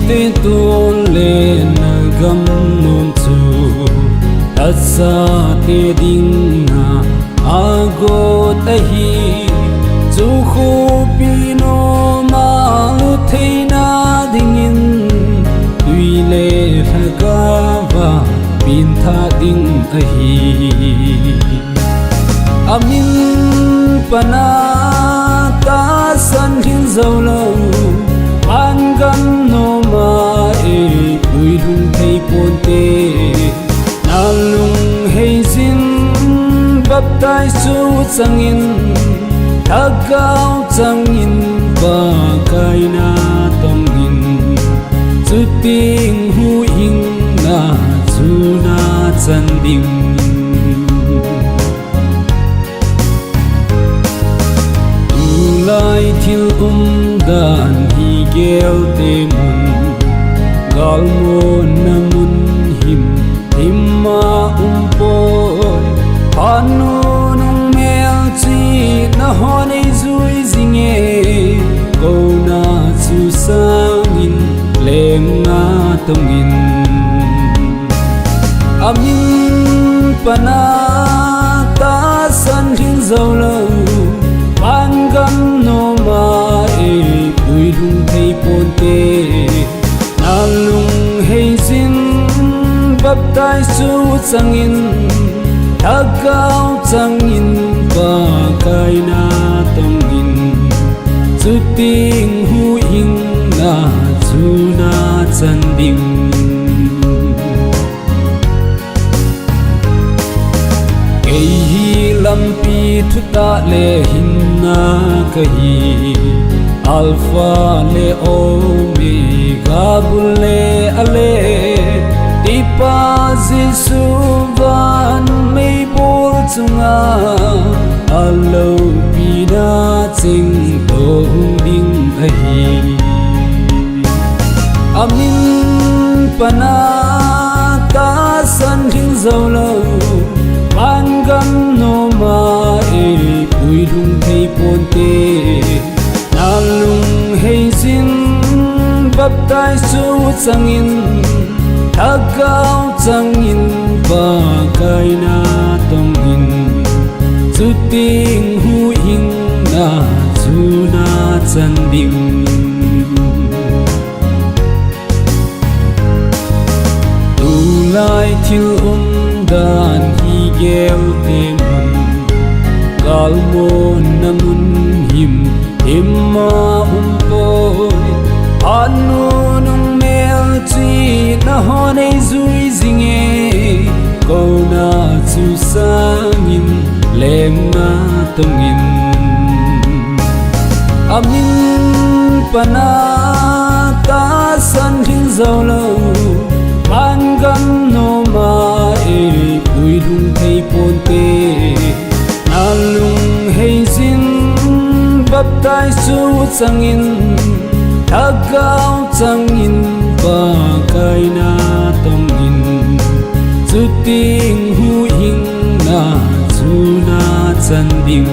te tuôn lên gam non chu asa te ding na ago tahi chu khu pino ma lu theina dingin tuile thagawa pin tha ding ahi amin pana ta san hin zolo ban gan no ma e ui lung thei pon te na lung hei zin bap tai su changin thagau changin ba kai na tongin chu ting hu ing na chu na chan ding lai thil dan hi gel te mun gal mo namun himma poi panu nung mel chi na honei zui zinge ko na chu sangin lem na tongin amin pana ta san hin zolo ban gam no ma e ui lung thei pon te na lung hei zin bap tai su changin thagau changin ba kai na tongin chu ting hu ing na chu na chan ding ei hi lampi thuta le hinna kahi alpha le omega bulle ale tipa jisu van mei bol chunga alo pina ching to ding ahi amin pana ta san hin zolo ban gam no ma e ui lung thei pon te na lung hei zin bap tai su changin thagau changin ba kai na tongin chu ting hu ing na chu na chan ding tu lai thil dan hi gel te mun gal mo namun himma poi anu nung mel chi na honei zui zinge ko na chu sangin lem na tongin amin pana ta san hin zolo ban gam no ma e ui lung thei pon te na lung hei zin bap tai su changin thagau changin ba kai na tongin chu ting hu ing na chu na chan ding